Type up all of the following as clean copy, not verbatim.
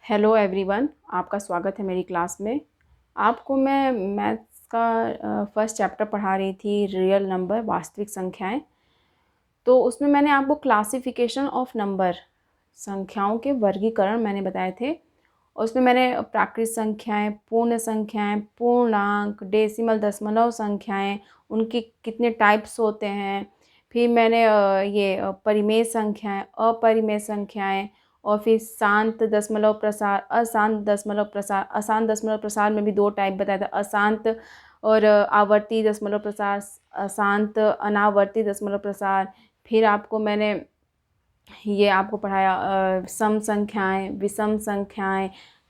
Hello everyone, आपका स्वागत है मेरी क्लास में। आपको मैं मैथ्स का फर्स्ट चैप्टर पढ़ा रही थी, रियल नंबर, वास्तविक संख्याएं। तो उसमें मैंने आपको क्लासिफिकेशन ऑफ नंबर, संख्याओं के वर्गीकरण मैंने बताए थे। और उसमें मैंने प्राकृत संख्याएं, पूर्ण संख्याएं, पूर्णांक, डेसिमल, दशमलव संख्याएं, उनके कितने टाइप्स होते हैं। फिर मैंने परिमेय संख्याएं, अपरिमेय संख्याएं, और फिर शांत दशमलव प्रसार, अशांत दशमलव प्रसार। अशांत दशमलव प्रसार में भी दो टाइप बताया था, अशांत और आवर्ती दशमलव प्रसार, अशांत अनावर्ती दशमलव प्रसार। फिर आपको मैंने ये आपको पढ़ाया सम संख्याएं, विषम संख्याएं,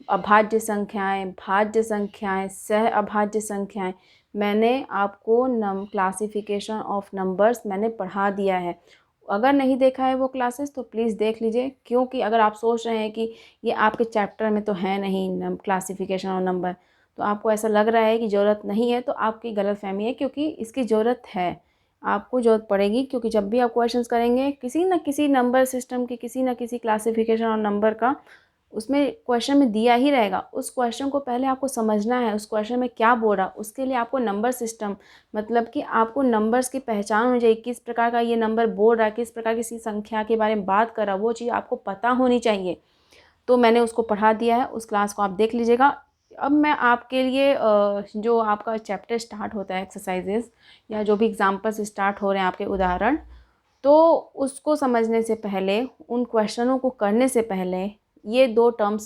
अभाज्य संख्याएं, भाज्य संख्याएं, सह अभाज्य संख्याएं। मैंने आपको क्लासिफिकेशन ऑफ नंबर्स मैंने पढ़ा दिया है। अगर नहीं देखा है वो क्लासेस तो प्लीज़ देख लीजिए, क्योंकि अगर आप सोच रहे हैं कि ये आपके चैप्टर में तो है नहीं क्लासिफिकेशन ऑफ नंबर, तो आपको ऐसा लग रहा है कि ज़रूरत नहीं है, तो आपकी गलतफहमी है, क्योंकि इसकी ज़रूरत है, आपको ज़रूरत पड़ेगी। क्योंकि जब भी आप क्वेश्चंस करेंगे किसी न किसी नंबर सिस्टम की, किसी न किसी क्लासिफिकेशन और नंबर का, उसमें क्वेश्चन में दिया ही रहेगा। उस क्वेश्चन को पहले आपको समझना है, उस क्वेश्चन में क्या बोल रहा, उसके लिए आपको नंबर सिस्टम, मतलब कि आपको नंबर्स की पहचान होनी चाहिए, किस प्रकार का ये नंबर बोल रहा है, किस प्रकार की संख्या के बारे में बात कर रहा है, वो चीज़ आपको पता होनी चाहिए। तो मैंने उसको पढ़ा दिया है, उस क्लास को आप देख लीजिएगा। अब मैं आपके लिए जो आपका चैप्टर स्टार्ट होता है, एक्सरसाइजेस या जो भी एग्जाम्पल्स स्टार्ट हो रहे हैं, आपके उदाहरण, तो उसको समझने से पहले, उन क्वेश्चनों को करने से पहले, ये दो टर्म्स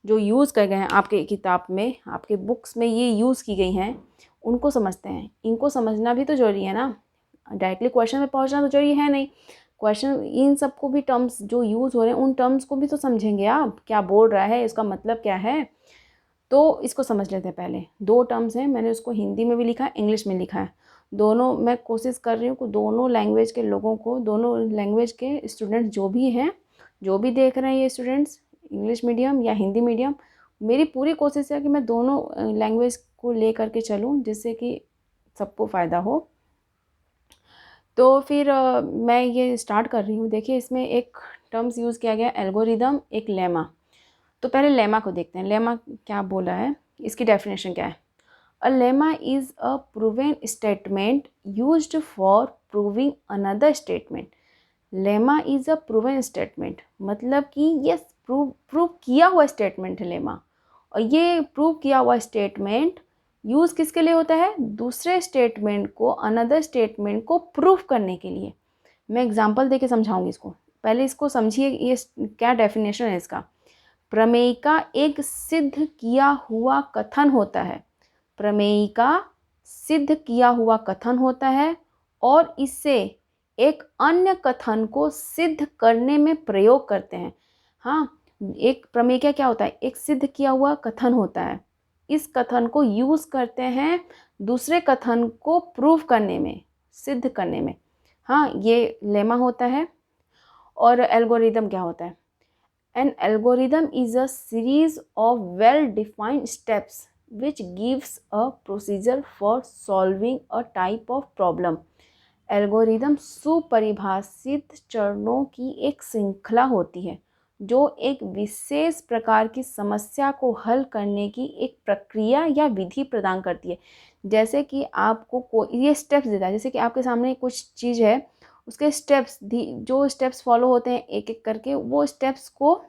जो यूज़ कर गए हैं आपके किताब में, आपके बुक्स में ये यूज़ की गई हैं, उनको समझते हैं। इनको समझना भी तो जरूरी है ना, डायरेक्टली क्वेश्चन में पहुंचना तो जरूरी है नहीं। क्वेश्चन, इन सबको भी टर्म्स जो यूज़ हो रहे हैं, उन टर्म्स को भी तो समझेंगे आप, क्या बोल रहा है, इसका मतलब क्या है। तो इसको समझ लेते हैं। पहले दो टर्म्स हैं, मैंने उसको हिंदी में भी लिखा है, इंग्लिश में लिखा है। दोनों मैं कोशिश कर रही हूँ कि दोनों लैंग्वेज के लोगों को, दोनों लैंग्वेज के स्टूडेंट्स जो भी हैं, जो भी देख रहे हैं ये स्टूडेंट्स, इंग्लिश मीडियम या हिंदी मीडियम, मेरी पूरी कोशिश है कि मैं दोनों लैंग्वेज को ले करके चलूँ, जिससे कि सबको फ़ायदा हो। तो फिर मैं ये स्टार्ट कर रही हूँ। देखिए, इसमें एक टर्म्स यूज़ किया गया, एल्गोरिदम, एक लेमा। तो पहले लेमा को देखते हैं, लेमा क्या बोला है, इसकी डेफिनेशन क्या है। A lemma is a proven statement used for proving another statement. Lemma is a proven statement, मतलब कि ये प्रूव किया हुआ स्टेटमेंट है लेमा। और ये प्रूव किया हुआ स्टेटमेंट यूज़ किसके लिए होता है, दूसरे स्टेटमेंट को, अनदर स्टेटमेंट को प्रूव करने के लिए। मैं एग्जांपल देके समझाऊंगी इसको, पहले इसको समझिए, ये क्या डेफिनेशन है इसका। प्रमेय का एक सिद्ध किया हुआ कथन होता है। प्रमेय का सिद्ध किया हुआ कथन होता है और इससे एक अन्य कथन को सिद्ध करने में प्रयोग करते हैं। हाँ, एक प्रमेय क्या होता है, एक सिद्ध किया हुआ कथन होता है। इस कथन को यूज़ करते हैं दूसरे कथन को प्रूव करने में, सिद्ध करने में। हाँ, ये लेमा होता है। और एल्गोरिदम क्या होता है। An algorithm is a series of well-defined steps which gives a procedure for solving a type of problem. Algorithm सुपरिभाषित चरणों की एक श्रृंखला होती है जो एक विशेष प्रकार की समस्या को हल करने की एक प्रक्रिया या विधि प्रदान करती है। जैसे कि आपको ये स्टेप्स देता है, जैसे कि आपके सामने कुछ चीज़ है, उसके स्टेप्स, जो स्टेप्स फॉलो होते हैं एक एक करके, वो स्टेप्स को,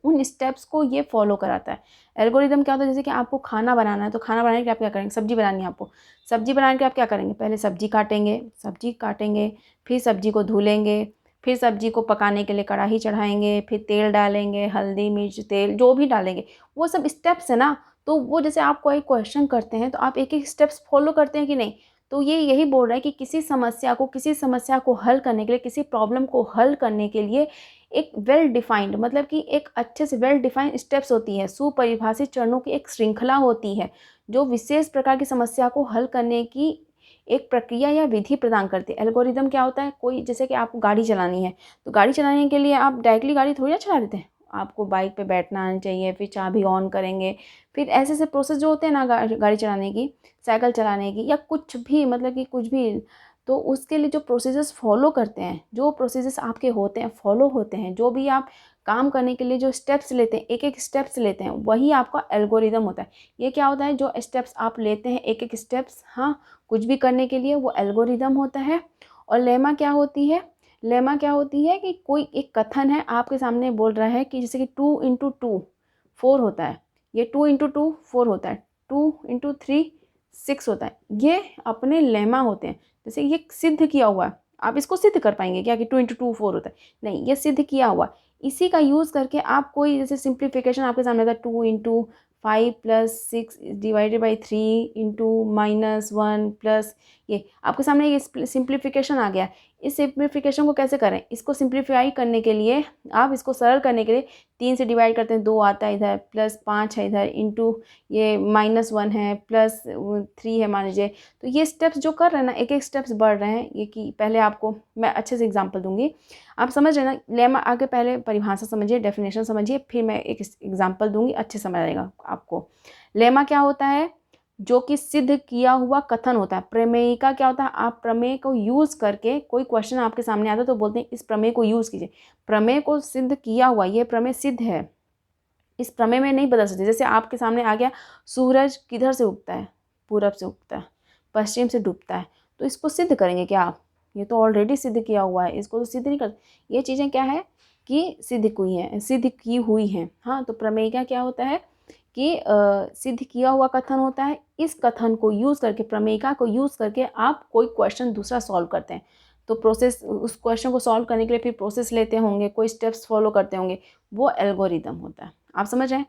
उन स्टेप्स को ये फॉलो कराता है। एल्गोरिदम क्या होता है, जैसे कि आपको खाना बनाना है, तो खाना बनाने के लिए आप क्या करेंगे, सब्जी बनानी है आपको। सब्जी बनाने के लिए आप क्या करेंगे, पहले सब्जी काटेंगे, फिर सब्जी को धुलेंगे, फिर सब्जी को पकाने के लिए कढ़ाई चढ़ाएंगे, फिर तेल डालेंगे, हल्दी मिर्च तेल जो भी डालेंगे, वो सब स्टेप्स है ना। तो वो जैसे आप कोई क्वेश्चन करते हैं तो आप एक एक स्टेप्स फॉलो करते हैं कि नहीं। तो ये यही बोल रहा है कि किसी समस्या को हल करने के लिए, किसी प्रॉब्लम को हल करने के लिए एक वेल डिफाइंड, मतलब कि एक अच्छे से वेल डिफाइंड स्टेप्स होती है, सुपरिभाषित चरणों की एक श्रृंखला होती है जो विशेष प्रकार की समस्या को हल करने की एक प्रक्रिया या विधि प्रदान करती है। एल्गोरिदम क्या होता है, कोई, जैसे कि आपको गाड़ी चलानी है, तो गाड़ी चलाने के लिए आप डायरेक्टली गाड़ी थोड़ी ना चला देते हैं, आपको बाइक पे बैठना आना चाहिए, फिर चाबी ऑन करेंगे, फिर ऐसे ऐसे प्रोसेस जो होते हैं ना गाड़ी चलाने की, साइकिल चलाने की, या कुछ भी, मतलब कि कुछ भी। तो उसके लिए जो प्रोसीजर्स फॉलो करते हैं, जो प्रोसीजर्स आपके होते हैं, फॉलो होते हैं, जो भी आप काम करने के लिए जो स्टेप्स लेते हैं, एक एक स्टेप्स लेते हैं, वही आपका एल्गोरिदम होता है। ये क्या होता है, जो स्टेप्स आप लेते हैं, एक एक स्टेप्स, हाँ, कुछ भी करने के लिए, वो एल्गोरिदम होता है। और लेमा क्या होती है, लेमा क्या होती है कि कोई एक कथन है आपके सामने बोल रहा है कि जैसे कि 2 इंटू 2 4 होता है, ये 2 इंटू 2 4 होता है, 2 इंटू 3 6 होता है, ये अपने लेमा होते हैं। जैसे ये सिद्ध किया हुआ है, आप इसको सिद्ध कर पाएंगे क्या कि 2 इंटू 2 4 होता है, नहीं, ये सिद्ध किया हुआ। इसी का यूज़ करके आप कोई जैसे सिंप्लीफिकेशन आपके सामने था, 2 into 5 plus 6 divided by 3 into -1 plus, ये आपके सामने ये सिंप्लीफिकेशन आ गया। इस सिंप्लीफिकेशन को कैसे करें, इसको सिंप्लीफाई करने के लिए, आप इसको सरल करने के लिए 3 से डिवाइड करते हैं, 2 आता है इधर, प्लस 5 है इधर, इंटू ये -1 है, प्लस 3 है मान लीजिए। तो ये स्टेप्स जो कर रहे हैं ना, एक एक स्टेप्स बढ़ रहे हैं। ये कि पहले आपको मैं अच्छे से एग्जांपल दूंगी, आप समझ रहे हैं ना। लेमा आगे पहले परिभाषा समझिए, डेफिनेशन समझिए, फिर मैं एक एग्जांपल दूंगी, अच्छे समझ आएगा आपको। लेमा क्या होता है, जो कि सिद्ध किया हुआ कथन होता है। प्रमेयिका क्या होता है, आप प्रमेय को यूज़ करके, कोई क्वेश्चन आपके सामने आता है तो बोलते हैं इस प्रमेय को यूज़ कीजिए, प्रमेय को सिद्ध किया हुआ, ये प्रमेय सिद्ध है, इस प्रमेय में नहीं बदल सकते। जैसे आपके सामने आ गया, सूरज किधर से उगता है, पूरब से उगता है, पश्चिम से डूबता है, तो इसको सिद्ध करेंगे क्या आप, ये तो ऑलरेडी सिद्ध किया हुआ है, इसको तो सिद्ध नहीं कर, ये चीज़ें क्या है कि सिद्ध की हुई हैं। हाँ, तो प्रमेय का क्या होता है कि सिद्ध किया हुआ कथन होता है। इस कथन को यूज़ करके, प्रमेयिका को यूज़ करके आप कोई क्वेश्चन दूसरा सॉल्व करते हैं। तो प्रोसेस, उस क्वेश्चन को सॉल्व करने के लिए फिर प्रोसेस लेते होंगे, कोई स्टेप्स फॉलो करते होंगे, वो एल्गोरिदम होता है। आप समझ रहे हैं।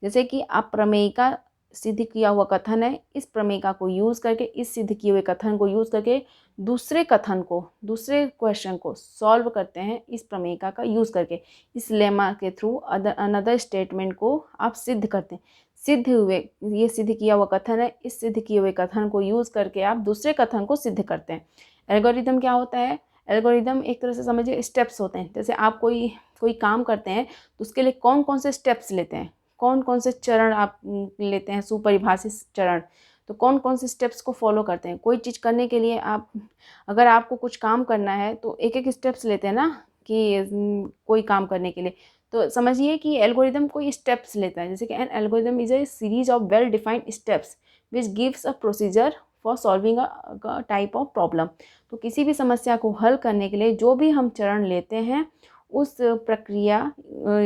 जैसे कि आप प्रमेयिका सिद्ध किया हुआ कथन है, इस प्रमेयिका को यूज़ करके, इस सिद्ध किए हुए कथन को यूज़ करके दूसरे कथन को, दूसरे क्वेश्चन को सॉल्व करते हैं, इस प्रमेयिका का यूज़ करके, इस लेमा के थ्रू अनदर स्टेटमेंट को आप सिद्ध करते हैं। सिद्ध हुए, ये सिद्ध किया हुआ कथन है, इस सिद्ध किए हुए कथन को यूज़ करके आप दूसरे कथन को सिद्ध करते हैं। एल्गोरिदम क्या होता है, एल्गोरिदम एक तरह से समझिए स्टेप्स होते हैं। जैसे आप कोई काम करते हैं तो उसके लिए कौन कौन से स्टेप्स लेते हैं, कौन कौन से चरण आप लेते हैं, सुपरिभाषित चरण, तो कौन कौन से स्टेप्स को फॉलो करते हैं। कोई चीज़ करने के लिए आप, अगर आपको कुछ काम करना है तो एक एक स्टेप्स लेते हैं ना, कि कोई काम करने के लिए, तो समझिए कि एल्गोरिदम कोई स्टेप्स लेता है। जैसे कि N algorithm is a series of well defined steps which gives a procedure for solving a type of problem. तो किसी भी समस्या को हल करने के लिए जो भी हम चरण लेते हैं, उस प्रक्रिया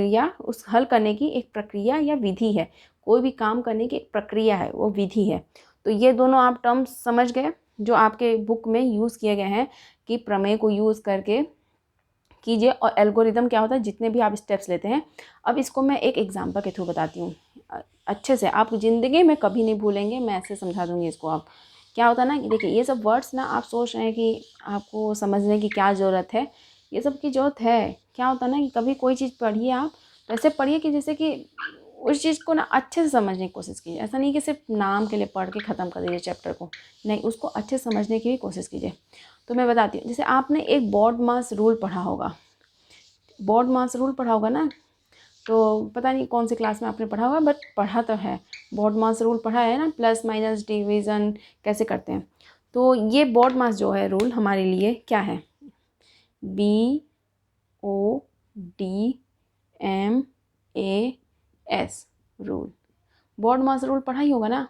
या उस हल करने की एक प्रक्रिया या विधि है। कोई भी काम करने की एक प्रक्रिया है, वो विधि है। तो ये दोनों आप टर्म्स समझ गए जो आपके बुक में यूज़ किए गए हैं, कि प्रमेय को यूज़ करके कीजिए, और एल्गोरिदम क्या होता है, जितने भी आप स्टेप्स लेते हैं। अब इसको मैं एक एग्जांपल के थ्रू बताती हूँ, अच्छे से आप ज़िंदगी में कभी नहीं भूलेंगे, मैं ऐसे समझा दूँगी इसको। आप क्या होता है ना, देखिए ये सब वर्ड्स ना, आप सोच रहे हैं कि आपको समझने की क्या ज़रूरत है, ये सब की ज़रूरत है। क्या होता है ना कि कभी कोई चीज़ पढ़िए आप, तो ऐसे पढ़िए कि जैसे कि उस चीज़ को ना अच्छे से समझने की कोशिश कीजिए। ऐसा नहीं कि सिर्फ नाम के लिए पढ़ के ख़त्म कर दीजिए चैप्टर को, नहीं, उसको अच्छे से समझने की भी कोशिश कीजिए। तो मैं बताती हूँ, जैसे आपने एक बॉड मास रूल पढ़ा होगा, बॉड मास रूल पढ़ा होगा ना, तो पता नहीं कौन सी क्लास में आपने पढ़ा होगा, बट पढ़ा तो है, बॉड मास रूल पढ़ा है ना, प्लस माइनस डिवीज़न कैसे करते हैं। तो ये बॉड मास जो है रूल हमारे लिए क्या है, BODMAS रूल, बॉड मास रूल पढ़ा ही होगा ना।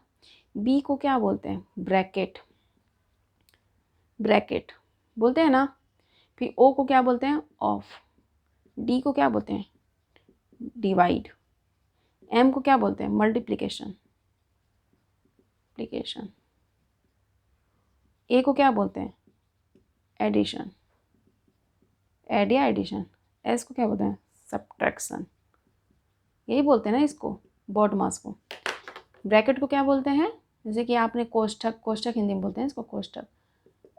बी को क्या बोलते हैं, ब्रैकेट, ब्रैकेट बोलते हैं ना। फिर ओ को क्या बोलते हैं, ऑफ। डी को क्या बोलते हैं, डिवाइड। एम को क्या बोलते हैं, मल्टीप्लिकेशन, एप्लीकेशन। ए को क्या बोलते हैं, एडिशन, एड या एडिशन। एस को क्या बोलते हैं, सब्ट्रैक्शन। यही बोलते हैं ना इसको, बॉड मास को। ब्रैकेट को क्या बोलते हैं, जैसे कि आपने कोष्ठक, कोष्ठक हिंदी में बोलते हैं इसको, कोष्ठक।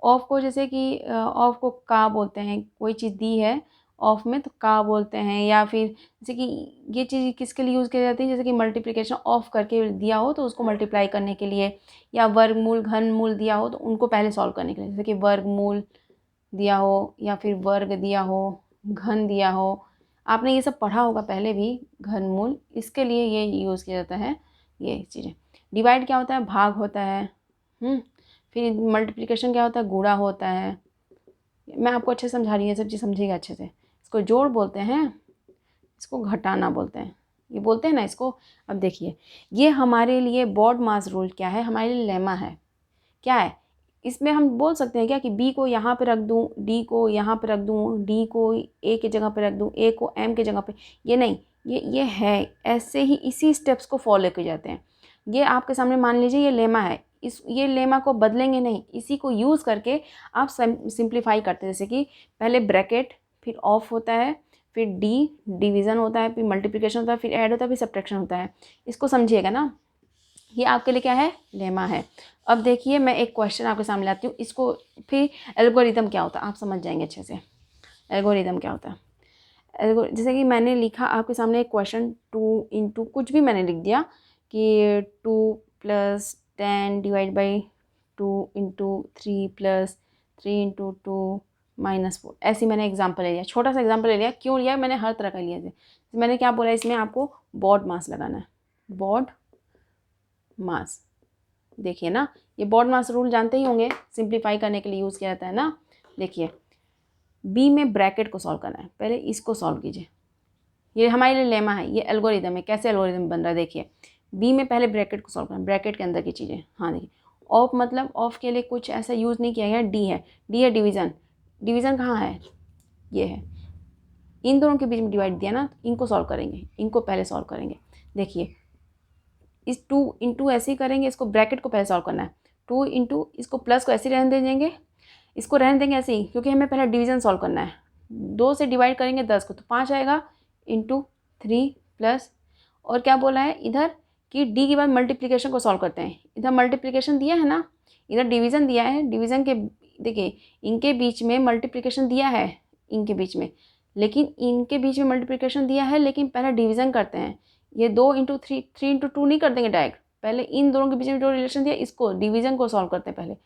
ऑफ को जैसे कि ऑफ को का बोलते हैं, कोई चीज़ दी है ऑफ में तो का बोलते हैं। या फिर जैसे कि ये चीज़ किसके लिए यूज़ की जाती है, जैसे कि मल्टीप्लिकेशन ऑफ करके दिया हो तो उसको मल्टीप्लाई करने के लिए, या वर्गमूल घनमूल दिया हो तो उनको पहले सॉल्व करने के लिए। जैसे कि वर्गमूल दिया हो, या फिर वर्ग दिया हो, घन दिया हो, आपने ये सब पढ़ा होगा पहले भी, घनमूल, इसके लिए ये यूज़ किया जाता है ये चीज़ें। डिवाइड क्या होता है, भाग होता है। फिर मल्टीप्लिकेशन क्या होता है, गुणा होता है। मैं आपको अच्छे से समझा रही हूँ, सब चीज़ समझिएगा अच्छे से। इसको जोड़ बोलते हैं, इसको घटाना बोलते हैं, ये बोलते हैं ना इसको। अब देखिए, ये हमारे लिए बॉड मास रूल क्या है, हमारे लिए लेमा है। क्या है इसमें, हम बोल सकते हैं क्या कि बी को यहाँ पे रख दूँ, डी को यहाँ पे रख दूँ, डी को ए की जगह पे रख दूँ, ए को एम की जगह पे, ये नहीं, ये है ऐसे ही, इसी स्टेप्स को फॉलो किए जाते हैं। ये आपके सामने मान लीजिए ये लेमा है, ये लेमा को बदलेंगे नहीं, इसी को यूज़ करके आप सिंप्लीफाई करते हैं। जैसे कि पहले ब्रैकेट, फिर ऑफ होता है, फिर डिवीज़न होता है, फिर मल्टीप्लिकेशन होता है, फिर ऐड होता है, फिर सब्ट्रैक्शन होता है। इसको समझिएगा ना, ये आपके लिए क्या है, लेमा है। अब देखिए, मैं एक क्वेश्चन आपके सामने लाती हूँ, इसको फिर एल्गोरिदम क्या होता है आप समझ जाएंगे अच्छे से। एल्गोरिदम क्या होता है, जैसे कि मैंने लिखा आपके सामने एक क्वेश्चन, 2 इंटू कुछ भी मैंने लिख दिया कि 2 + 10 डिवाइड बाई 2 इंटू 3 + 3 इंटू 2 -4, ऐसी मैंने एग्जाम्पल ले लिया, छोटा सा एग्जाम्पल ले लिया। क्यों लिया, मैंने हर तरह का लिया था। मैंने क्या बोला, इसमें आपको बॉड मास लगाना है, बॉड मास। देखिए ना, ये बॉड मास रूल जानते ही होंगे, सिंप्लीफाई करने के लिए यूज़ किया जाता है ना। देखिए, बी में ब्रैकेट को सॉल्व करना है, पहले इसको सॉल्व कीजिए। ये हमारे लिए लेमा है, ये एल्गोरिदम है। कैसे एल्गोरिदम बन रहा है देखिए, बी में पहले ब्रैकेट को सॉल्व करना है, ब्रैकेट के अंदर की चीज़ें। हाँ देखिए, ऑफ मतलब ऑफ के लिए कुछ ऐसा यूज़ नहीं किया गया। डी है डिवीज़न। डिवीज़न कहाँ है, ये है, इन दोनों के बीच में डिवाइड दिया ना, इनको सॉल्व करेंगे, इनको पहले सॉल्व करेंगे। देखिए, इस 2 इंटू ऐसे ही करेंगे, इसको ब्रैकेट को पहले सॉल्व करना है। 2 इंटू इसको प्लस को ऐसे ही रहने दे देंगे, इसको रहने देंगे ऐसे ही, क्योंकि हमें पहले डिवीज़न सॉल्व करना है। 2 से डिवाइड करेंगे 10 को तो 5 आएगा, इंटू 3 प्लस, और क्या बोला है इधर कि डी के बाद मल्टीप्लिकेशन को सॉल्व करते हैं। इधर मल्टीप्लिकेशन दिया है ना, इधर डिवीज़न दिया है। डिवीज़न के देखिए, इनके बीच में मल्टीप्लिकेशन दिया है, इनके बीच में, लेकिन इनके बीच में मल्टीप्लिकेशन दिया है, लेकिन पहले डिवीज़न करते हैं। ये 2 इंटू 3, 3 इंटू 2 नहीं कर देंगे डायरेक्ट, पहले इन दोनों के बीच में जो रिलेशन दिया, इसको डिवीज़न को सॉल्व करते हैं पहले।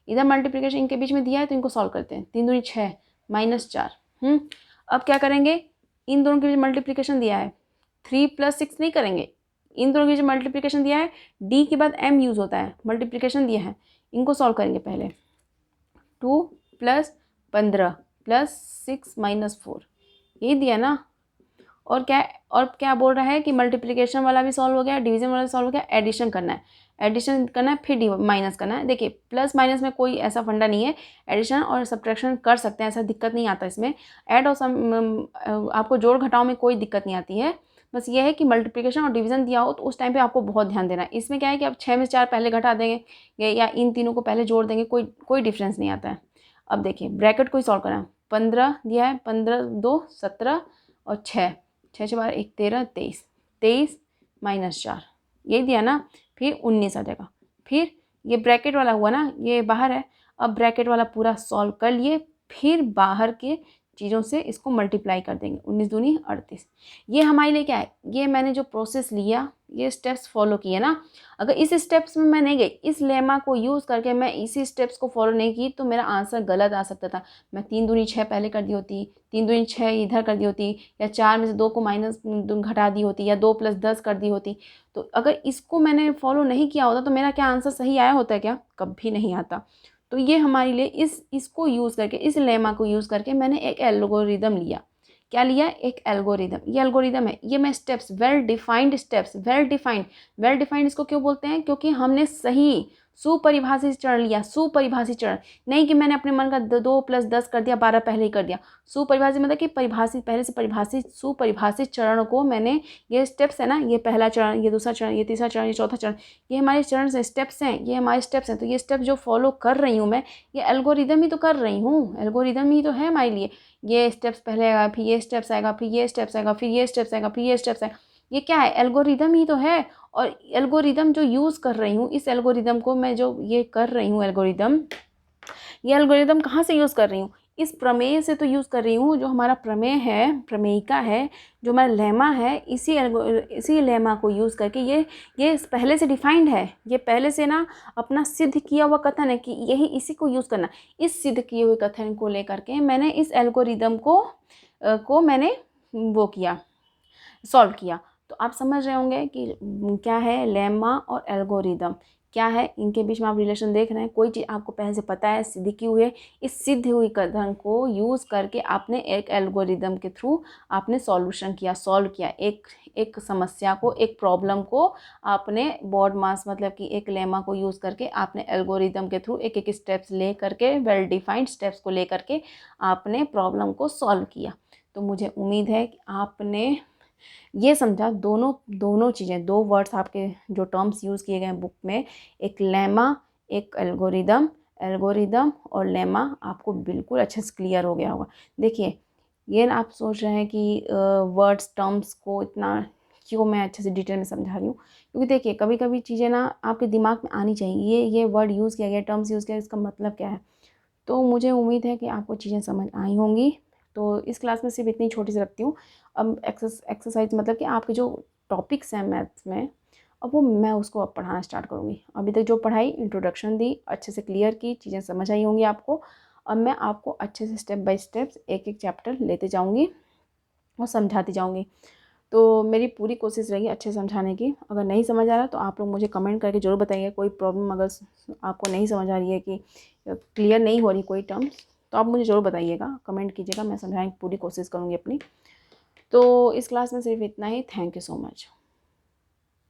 इधर मल्टीप्लिकेशन इनके बीच में दिया है, तो इनको सॉल्व करते हैं। 3 दूनी 6 -4। अब क्या करेंगे, इन दोनों के बीच मल्टीप्लिकेशन दिया है, 3 + 6 नहीं करेंगे, इन दोनों के बीच मल्टीप्लिकेशन दिया है, डी के बाद एम यूज़ होता है, मल्टीप्लिकेशन दिया है, इनको सॉल्व करेंगे पहले। 2 + 15 + 6 -4, यही दिया ना। और क्या बोल रहा है कि मल्टीप्लिकेशन वाला भी सॉल्व हो गया, डिवीजन वाला भी सॉल्व हो गया, एडिशन करना है, फिर माइनस करना है। देखिए, प्लस माइनस में कोई ऐसा फंडा नहीं है, एडिशन और सब्ट्रैक्शन कर सकते हैं, ऐसा दिक्कत नहीं आता इसमें। ऐड और आपको जोड़ घटाव में कोई दिक्कत नहीं आती है। बस ये है कि मल्टीप्लिकेशन और डिवीजन दिया हो तो उस टाइम पे आपको बहुत ध्यान देना है। इसमें क्या है कि आप 6 में से 4 पहले घटा देंगे या इन तीनों को पहले जोड़ देंगे, कोई डिफरेंस नहीं आता है। अब देखिए, ब्रैकेट को ही सॉल्व करना है। 15 दिया है, 15 2 17 और 6 6 12 1 13 23 23 -4, यही दिया ना। फिर 19 आ जाएगा। फिर ये ब्रैकेट वाला हुआ ना, ये बाहर है। अब ब्रैकेट वाला पूरा सॉल्व कर लिए, फिर बाहर के चीज़ों से इसको मल्टीप्लाई कर देंगे। 19 दूनी 38। ये हमारे लिए क्या है, ये मैंने जो प्रोसेस लिया, ये स्टेप्स फॉलो किए ना। अगर इस स्टेप्स में मैं नहीं गई, इस लेमा को यूज़ करके मैं इसी स्टेप्स को फॉलो नहीं की, तो मेरा आंसर गलत आ सकता था। मैं 3 दूनी 6 पहले कर दी होती, 3 दूनी 6 इधर कर दी होती, या 4 में से 2 को माइनस घटा दी होती, या 2 + 10 कर दी होती। तो अगर इसको मैंने फॉलो नहीं किया होता तो मेरा क्या आंसर सही आया होता है क्या, कभी नहीं आता। तो ये हमारे लिए इसको यूज़ करके, इस लेमा को यूज़ करके मैंने एक एल्गोरिदम लिया। क्या लिया, एक एल्गोरिदम। ये एल्गोरिदम है, ये मैं steps, well defined steps, well defined इसको क्यों बोलते हैं, क्योंकि हमने सही सुपरिभाषित चरण लिया। सुपरिभाषित चरण नहीं कि मैंने अपने मन का 2 + 10 कर दिया, 12 पहले ही कर दिया। सुपरिभाषित मतलब कि परिभाषित, पहले से परिभाषित, सुपरिभाषित चरण को मैंने, ये स्टेप्स है ना, ये पहला चरण, ये दूसरा चरण, ये तीसरा चरण, ये चौथा चरण, ये हमारे चरण से स्टेप्स हैं, ये हमारे स्टेप्स हैं। तो ये स्टेप जो फॉलो कर रही हूँ मैं, ये एल्गोरिदम ही तो कर रही हूँ, एल्गोरिदम ही तो है हमारे लिए। ये स्टेप्स पहले आएगा, फिर ये स्टेप्स आएगा, फिर ये स्टेप्स आएगा, फिर ये स्टेप्स आएगा, फिर ये स्टेप्स आएगा। ये क्या है, एल्गोरिदम ही तो है। और एल्गोरिदम जो यूज़ कर रही हूँ, इस एल्गोरिदम को मैं जो ये कर रही हूँ एल्गोरिदम, ये एल्गोरिदम कहाँ से यूज़ कर रही हूँ, इस प्रमेय से तो यूज़ कर रही हूँ। जो हमारा प्रमेय है, प्रमेयिका है, जो हमारा लेमा है, इसी लेमा को यूज़ करके ये पहले से डिफाइंड है। ये पहले से ना अपना सिद्ध किया हुआ कथन है कि यही इसी को यूज़ करना। इस सिद्ध किए हुए कथन को लेकर के मैंने इस एल्गोरिदम को मैंने वो किया, सॉल्व किया। तो आप समझ रहे होंगे कि क्या है लेमा और एल्गोरिदम। क्या है, इनके बीच में आप रिलेशन देख रहे हैं, कोई चीज़ आपको पहले से पता है, सिद्ध की हुई है, इस सिद्ध हुई कथन को यूज़ करके आपने एक एल्गोरिदम के थ्रू आपने सॉल्यूशन किया, सॉल्व किया, एक समस्या को, एक प्रॉब्लम को आपने बॉड मास मतलब कि एक लेमा को यूज़ करके आपने एल्गोरिदम के थ्रू एक एक स्टेप्स ले करके, वेल डिफाइंड स्टेप्स को ले करके आपने प्रॉब्लम को सॉल्व किया। तो मुझे उम्मीद है कि आपने ये समझा, दोनों दोनों चीज़ें, दो वर्ड्स आपके जो टर्म्स यूज़ किए गए बुक में, एक लेमा, एक एल्गोरिदम, एल्गोरिदम और लेमा आपको बिल्कुल अच्छे से क्लियर हो गया होगा। देखिए, ये ना आप सोच रहे हैं कि वर्ड्स टर्म्स को इतना क्यों मैं अच्छे से डिटेल में समझा रही हूँ, क्योंकि देखिए कभी कभी चीज़ें ना आपके दिमाग में आनी चाहिए, ये वर्ड यूज़ किया गया, टर्म्स यूज़ किया, इसका मतलब क्या है। तो मुझे उम्मीद है कि आपको चीज़ें समझ आई होंगी। तो इस क्लास में सिर्फ इतनी छोटी सी रखती हूँ। अब एक्सरसाइज मतलब कि आपके जो टॉपिक्स हैं मैथ्स में, अब वो मैं उसको अब पढ़ाना स्टार्ट करूँगी। अभी तक जो पढ़ाई इंट्रोडक्शन दी, अच्छे से क्लियर की, चीज़ें समझ आई होंगी आपको। अब मैं आपको अच्छे से स्टेप बाय स्टेप्स एक एक चैप्टर लेते जाऊँगी और समझाती जाऊँगी। तो मेरी पूरी कोशिश रहेगी अच्छे से समझाने की। अगर नहीं समझ आ रहा तो आप लोग मुझे कमेंट करके ज़रूर बताइए। कोई प्रॉब्लम अगर आपको नहीं समझ आ रही है, कि क्लियर नहीं हो रही कोई टर्म्स, तो आप मुझे ज़रूर बताइएगा, कमेंट कीजिएगा, मैं समझाने की पूरी कोशिश करूँगी अपनी। तो इस क्लास में सिर्फ इतना ही। Thank you so much.